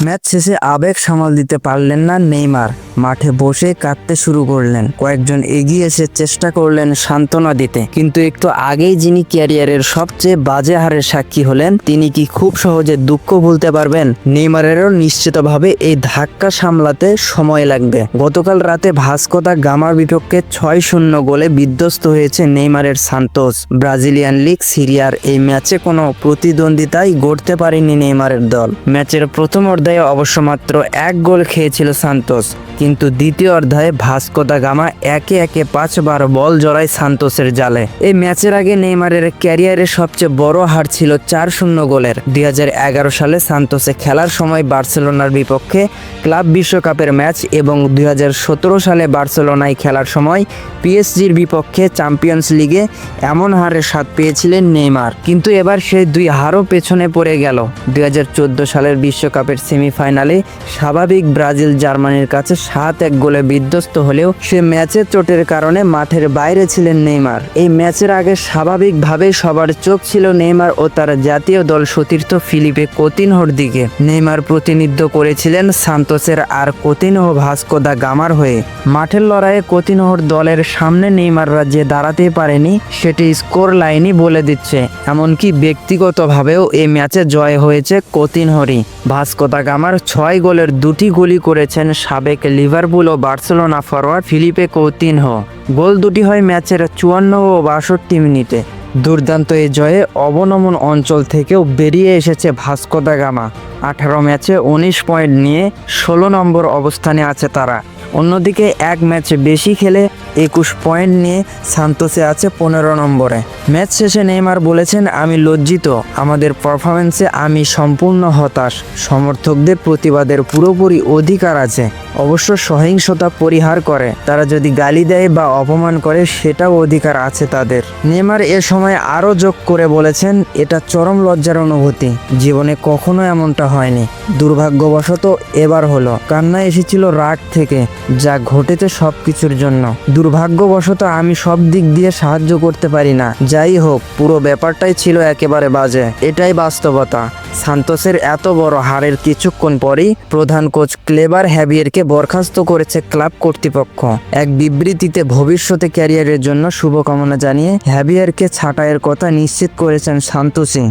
Match শেষে আবেগ সামাল দিতে পারলেন না নেইমার, মাঠে বসে কাঁদতে শুরু করলেন। কয়েকজন এগিয়ে এসে চেষ্টা করলেন সান্ত্বনা দিতে, কিন্তু একটু আগেই যিনি ক্যারিয়ারের সবচেয়ে বাজে হারের সাক্ষী হলেন, তিনি কি খুব সহজে দুঃখ ভুলতে পারবেন? নেইমারেরও নিশ্চিতভাবে এই ধাক্কা সামলাতে সময় লাগবে। গতকাল রাতে ভাস্কো দা গামার বিপক্ষে 6-0 গোলে বিধ্বস্ত হয়েছে নেইমারের সান্তোস। ব্রাজিলিয়ান লিগ সিরিয়ার এই ম্যাচে কোনো প্রতিদ্বন্দ্বিতাই গড়তে পারেনি নেইমারের দল। ম্যাচের প্রথম অর্ধায়ে অবশ্য মাত্র 1 গোল খেয়েছিল সান্তোস, কিন্তু দ্বিতীয় অর্ধায়ে ভাস্কো দা গামা একে একে 5 বার বল জড়ায় সান্তোসের জালে। এই ম্যাচের আগে নেইমারের ক্যারিয়ারের সবচেয়ে বড় হার ছিল 4-0 গোলের। 2011 সালে সান্তোসে খেলার সময় বার্সেলোনার বিপক্ষে ক্লাব বিশ্বকাপের ম্যাচ এবং 2017 সালে বার্সেলোনায় খেলার সময় পিএসজির বিপক্ষে চ্যাম্পিয়ন্স লিগে এমন হারের স্বাদ পেয়েছিলেন নেইমার। কিন্তু এবার সেই দুই হারও পেছনে পড়ে গেল। 2014 সালের বিশ্বকাপের সেমিফাইনালে স্বাভাবিক ব্রাজিল জার্মানির কাছে 7-1 গোলে বিধ্বস্ত হলেও সে ম্যাচের চোটের কারণে মাঠের বাইরে ছিলেন নেইমার। এই ম্যাচের আগে স্বাভাবিকভাবেই সবার চোখ ছিল নেইমার ও তার জাতীয় দল সতীর্থ ফিলিপে কোতিনহোর দিকে। নেইমার প্রতিনিধিত্ব করেছিলেন সান্তোসের আর কোতিনহো ভাস্কো দা গামার হয়ে। মাঠের লড়াইয়ে কোতিনহোর দলের সামনে নেইমাররা যে দাঁড়াতে পারেনি সেটি স্কোর লাইনই বলে দিচ্ছে। এমনকি ব্যক্তিগতভাবেও এই ম্যাচে জয় হয়েছে কোতিনহোরই। ভাস্কো দা গামার 6 গোলের 2টি গোলই করেছেন সাবেক লিভারপুল ও বার্সেলোনা ফরোয়ার্ড ফিলিপে কোতিনহো। গোল দুটি হয় ম্যাচের 54 ও 62 মিনিটে। দুর্দান্ত এই জয়ে অবনমন অঞ্চল থেকেও বেরিয়ে এসেছে ভাস্কো দা গামা। 18 ম্যাচে 19 পয়েন্ট নিয়ে 16 নম্বর অবস্থানে আছে তারা। অন্যদিকে এক ম্যাচ বেশি খেলে 21 পয়েন্ট নিয়ে সান্তোসে আছে 15 নম্বরে। ম্যাচ শেষে নেইমার বলেছেন, আমি লজ্জিত, আমাদের পারফরম্যান্সে আমি সম্পূর্ণ হতাশ। সমর্থকদের প্রতিবাদের পুরোপুরি অধিকার আছে, অবশ্য সহিংসতা পরিহার করে। তারা যদি গালি দেয় বা অপমান করে সেটাও অধিকার আছে তাদের। নেইমার এ সময় আরও যোগ করে বলেছেন, এটা চরম লজ্জার অনুভূতি, জীবনে কখনো এমনটা হয়নি, দুর্ভাগ্যবশত এবার হলো। কান্না এসেছিল রাগ থেকে, যা ঘটেছে সবকিছুর জন্য। দুর্ভাগ্যবশত আমি সব দিক দিয়ে সাহায্য করতে পারি না। যাই হোক, পুরো ব্যাপারটাই ছিল একেবারে বাজে, এটাই বাস্তবতা। সান্তোসের এত বড় হারের কিছুক্ষণ পরেই প্রধান কোচ ক্লেবার হ্যাভিয়ারকে বরখাস্ত করেছে ক্লাব কর্তৃপক্ষ। এক বিবৃতিতে ভবিষ্যতে ক্যারিয়ারের জন্য শুভকামনা জানিয়ে হ্যাভিয়ারকে ছাঁটাইয়ের কথা নিশ্চিত করেছেন সান্তোসি।